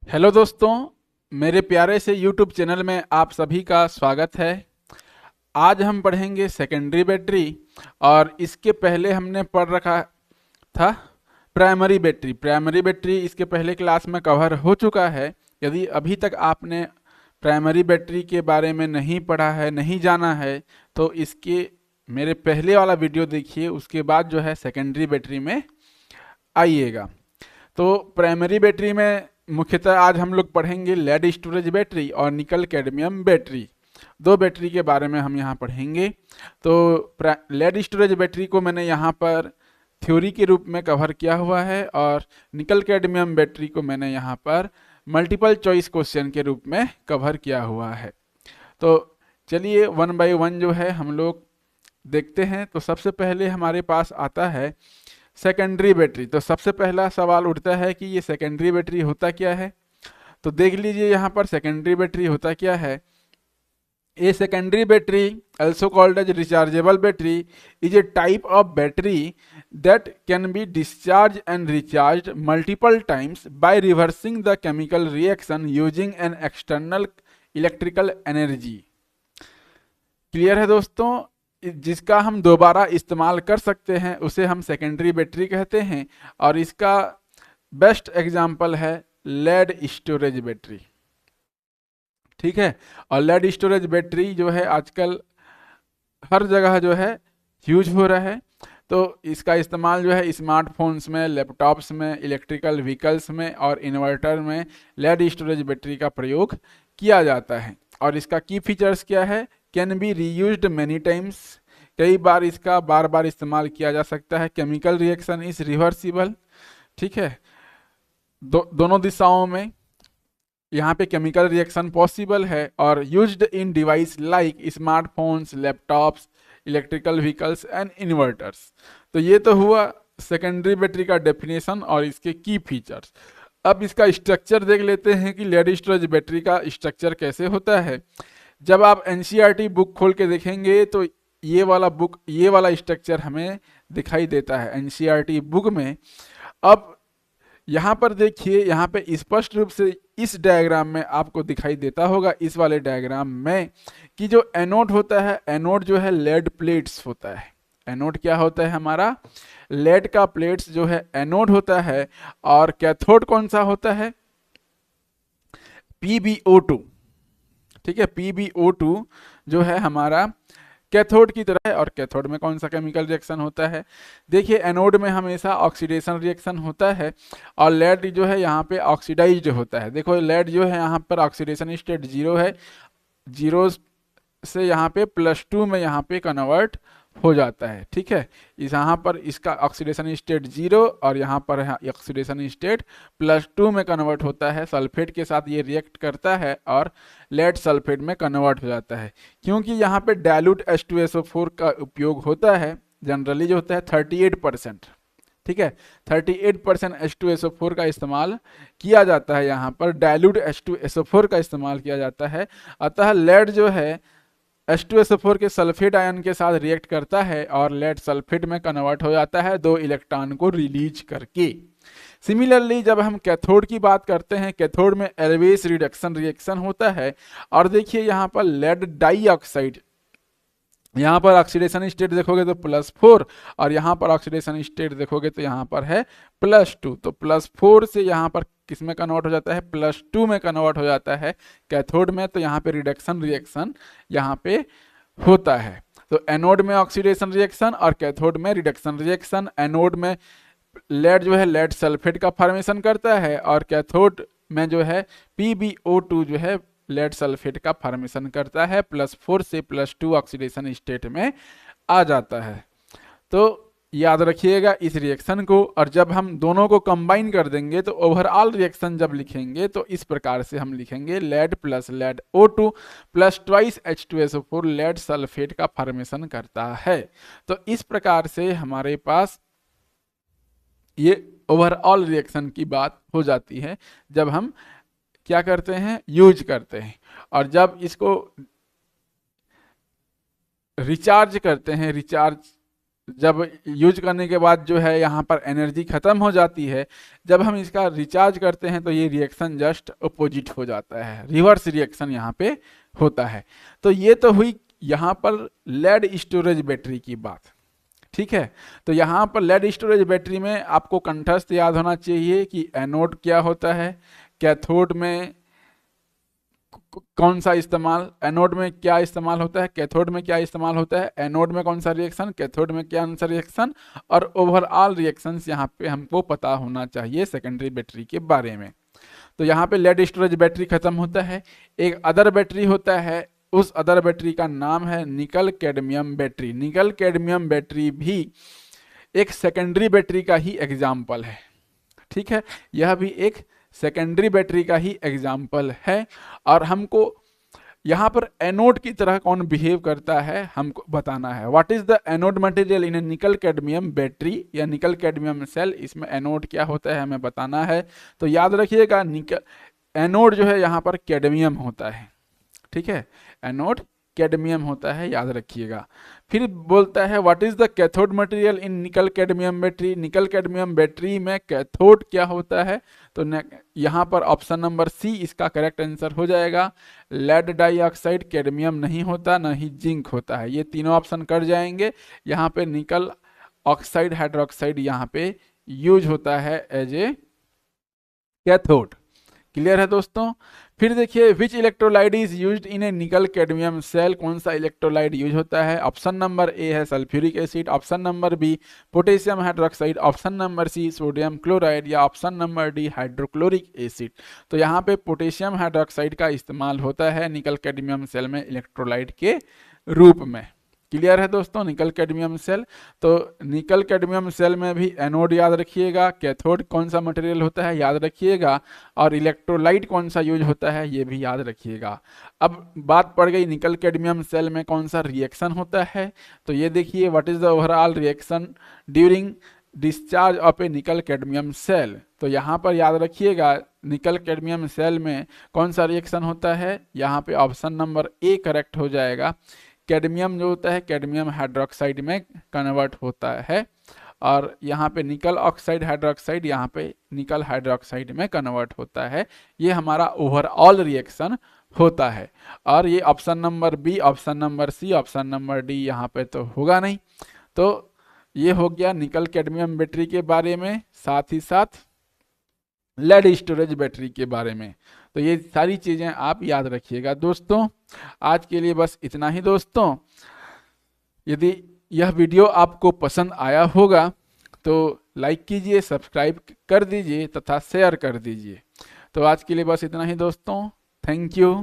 Hello दोस्तों, मेरे प्यारे से यूट्यूब चैनल में आप सभी का स्वागत है। आज हम पढ़ेंगे सेकेंडरी बैटरी और इसके पहले हमने पढ़ रखा था प्राइमरी बैटरी। प्राइमरी बैटरी इसके पहले क्लास में कवर हो चुका है। यदि अभी तक आपने प्राइमरी बैटरी के बारे में नहीं पढ़ा है, नहीं जाना है, तो इसके मेरे पहले वाला वीडियो देखिए, उसके बाद जो है सेकेंडरी बैटरी में आइएगा। तो प्राइमरी बैटरी में मुख्यतः आज हम लोग पढ़ेंगे लेड स्टोरेज बैटरी और निकल कैडमियम बैटरी। दो बैटरी के बारे में हम यहाँ पढ़ेंगे। तो लेड स्टोरेज बैटरी को मैंने यहाँ पर थ्योरी के रूप में कवर किया हुआ है और निकल कैडमियम बैटरी को मैंने यहाँ पर मल्टीपल चॉइस क्वेश्चन के रूप में कवर किया हुआ है। तो चलिए वन बाय वन जो है हम लोग देखते हैं। तो सबसे पहले हमारे पास आता है सेकेंडरी बैटरी। तो सबसे पहला सवाल उठता है कि ये सेकेंडरी बैटरी होता क्या है। तो देख लीजिए यहाँ पर सेकेंडरी बैटरी होता क्या है। A secondary battery, also called as rechargeable battery, is a type of battery that can be discharged and recharged multiple times by reversing the chemical reaction using an external electrical energy। Clear है दोस्तों? जिसका हम दोबारा इस्तेमाल कर सकते हैं उसे हम सेकेंडरी बैटरी कहते हैं और इसका बेस्ट एग्जाम्पल है लेड स्टोरेज बैटरी। ठीक है, और लेड स्टोरेज बैटरी जो है आजकल हर जगह जो है यूज हो रहा है। तो इसका इस्तेमाल जो है स्मार्टफोन्स में, लैपटॉप्स में, इलेक्ट्रिकल व्हीकल्स में और इन्वर्टर में लेड स्टोरेज बैटरी का प्रयोग किया जाता है। और इसका की फीचर्स क्या है? Can be reused many times, कई बार इसका बार बार इस्तेमाल किया जा सकता है। केमिकल रिएक्शन इज रिवर्सिबल, ठीक है, दोनों दिशाओं में यहाँ पे केमिकल रिएक्शन पॉसिबल है। और used in device like smartphones, laptops, electrical vehicles and inverters. तो ये तो हुआ सेकेंडरी बैटरी का डेफिनेशन और इसके की फीचर्स। अब इसका स्ट्रक्चर देख लेते हैं कि लेड स्टोरेज बैटरी का स्ट्रक्चर कैसे होता है। जब आप एनसीईआरटी बुक खोल के देखेंगे तो ये वाला स्ट्रक्चर हमें दिखाई देता है एनसीईआरटी बुक में। अब यहाँ पर देखिए, यहाँ पे स्पष्ट रूप से इस डायग्राम में आपको दिखाई देता होगा, इस वाले डायग्राम में, कि जो एनोड होता है, एनोड जो है लेड प्लेट्स होता है। एनोड क्या होता है हमारा? लेड का प्लेट्स जो है एनोड होता है। और कैथोड कौन सा होता है? PbO2। ठीक है, PbO2 जो है हमारा कैथोड की तरह है। और कैथोड में कौन सा केमिकल रिएक्शन होता है? देखिए, एनोड में हमेशा ऑक्सीडेशन रिएक्शन होता है और लेड जो है यहाँ पे ऑक्सीडाइज्ड होता है। देखो, लेड जो है यहाँ पर ऑक्सीडेशन स्टेट 0 है, 0 से यहाँ पे +2 में यहाँ पे कन्वर्ट हो जाता है। ठीक है, इस यहाँ पर इसका ऑक्सीडेशन स्टेट 0 और यहाँ पर ऑक्सीडेशन स्टेट +2 में कन्वर्ट होता है। सल्फेट के साथ ये रिएक्ट करता है और लेड सल्फेट में कन्वर्ट हो जाता है। क्योंकि यहाँ पे डायल्यूट H2SO4 का उपयोग होता है, जनरली जो होता है 38%। ठीक है, 38% H2SO4 का इस्तेमाल किया जाता है। यहाँ पर डायल्यूट H2SO4 का इस्तेमाल किया जाता है। अतः लेड जो है H2SO4 के सल्फेट आयन के साथ रिएक्ट करता है और लेड सल्फेट में कन्वर्ट हो जाता है 2 इलेक्ट्रॉन को रिलीज करके। सिमिलरली जब हम कैथोड की बात करते हैं, कैथोड में एल्वेस रिडक्शन रिएक्शन होता है। और देखिए यहाँ पर लेड डाइऑक्साइड, यहाँ पर ऑक्सीडेशन स्टेट देखोगे तो +4 और यहाँ पर ऑक्सीडेशन स्टेट देखोगे तो यहाँ पर है +2। तो +4 से यहाँ पर किस में कन्वर्ट हो जाता है? +2 में कन्वर्ट हो जाता है कैथोड में। तो यहाँ पे रिडक्शन रिएक्शन यहाँ पे होता है। तो एनोड में ऑक्सीडेशन रिएक्शन और कैथोड में रिडक्शन रिएक्शन। एनोड में लेड जो है लेड सल्फेट का फॉर्मेशन करता है और कैथोड में जो है PbO2 जो है लेड सल्फेट का फॉर्मेशन करता है। +4 से +2 ऑक्सीडेशन स्टेट में आ जाता है। तो याद रखिएगा इस रिएक्शन को। और जब हम दोनों को कंबाइन कर देंगे तो ओवरऑल रिएक्शन जब लिखेंगे तो इस प्रकार से हम लिखेंगे lead plus lead O2 plus twice H2SO4 lead sulphate का फॉर्मेशन करता है। तो इस प्रकार से हमारे पास ये ओवरऑल रिएक्शन की बात हो जाती है जब हम क्या करते हैं? यूज करते हैं। और जब इसको रिचार्ज करते हैं, जब यूज करने के बाद जो है यहाँ पर एनर्जी खत्म हो जाती है, जब हम इसका रिचार्ज करते हैं तो ये रिएक्शन जस्ट अपोजिट हो जाता है, रिवर्स रिएक्शन यहाँ पे होता है। तो ये तो हुई यहाँ पर लेड स्टोरेज बैटरी की बात, ठीक है। तो यहाँ पर लेड स्टोरेज बैटरी में आपको कंठस्थ याद होना चाहिए कि एनोड क्या होता है, कैथोड में कौन सा इस्तेमाल, एनोड में क्या इस्तेमाल होता है, कैथोड में क्या इस्तेमाल होता है, एनोड में कौन सा रिएक्शन, कैथोड में क्या सा रिएक्शन, और ओवरऑल रिएक्शंस यहाँ पे हमको पता होना चाहिए सेकेंडरी बैटरी के बारे में। तो यहाँ पे लेड स्टोरेज बैटरी खत्म होता है, एक अदर बैटरी होता है, उस अदर बैटरी का नाम है निकल कैडमियम बैटरी। निकल कैडमियम बैटरी भी एक सेकेंडरी बैटरी का ही एग्जाम्पल है, ठीक है, यह भी एक सेकेंडरी बैटरी का ही एग्जाम्पल है। और हमको यहाँ पर एनोड की तरह कौन बिहेव करता है हमको बताना है। What is the anode material in a nickel cadmium battery या निकल कैडमियम सेल, इसमें एनोड क्या होता है हमें बताना है। तो याद रखिएगा निकल एनोड जो है यहाँ पर कैडमियम होता है, ठीक है, एनोड कैडमियम होता है, याद रखिएगा। फिर बोलता है what is the cathode material in निकल कैडमियम बैटरी। निकल कैडमियम बैटरी में कैथोड क्या होता है, तो यहाँ पर ऑप्शन नंबर सी इसका करेक्ट आंसर हो जाएगा। लेड डाइऑक्साइड कैडमियम नहीं होता, न ही जिंक होता है, ये तीनों ऑप्शन कर जाएंगे। यहाँ पे निकल ऑक्साइड हाइड्रोक्साइड यहाँ पे यूज होता है एज ए कैथोड। क्लियर है दोस्तों। फिर देखिए which electrolyte is used in a nickel cadmium cell, कौन सा इलेक्ट्रोलाइट यूज होता है। ऑप्शन नंबर ए है sulphuric acid, option number B potassium hydroxide, option number C sodium chloride, या option number D hydrochloric acid. तो यहाँ पे potassium hydroxide का इस्तेमाल होता है निकल कैडमियम सेल में इलेक्ट्रोलाइट के रूप में। क्लियर है दोस्तों निकल कैडमियम सेल। तो निकल कैडमियम सेल में भी एनोड याद रखिएगा, कैथोड कौन सा मटेरियल होता है याद रखिएगा, और इलेक्ट्रोलाइट कौन सा यूज होता है ये भी याद रखिएगा। अब बात पड़ गई निकल कैडमियम सेल में कौन सा रिएक्शन होता है। तो ये देखिए what is the overall reaction during discharge of a nickel cadmium cell. तो यहाँ पर याद रखिएगा निकल कैडमियम सेल में कौन सा रिएक्शन होता है, यहाँ पे ऑप्शन नंबर ए करेक्ट हो जाएगा। कैडमियम जो होता है कैडमियम हाइड्रोक्साइड में कन्वर्ट होता है, और यहाँ पे निकल ऑक्साइड हाइड्रोक्साइड यहाँ पे निकल हाइड्रोक्साइड में कन्वर्ट होता है। ये हमारा ओवरऑल रिएक्शन होता है। और ये option number B, option number C, option number D यहाँ पे तो होगा नहीं। तो ये हो गया निकल कैडमियम बैटरी के बारे में, साथ ही साथ लेड स्टोरेज बैटरी के बारे में। तो ये सारी चीज़ें आप याद रखिएगा दोस्तों। आज के लिए बस इतना ही दोस्तों। यदि यह वीडियो आपको पसंद आया होगा तो लाइक कीजिए, सब्सक्राइब कर दीजिए तथा शेयर कर दीजिए। तो आज के लिए बस इतना ही दोस्तों। Thank you.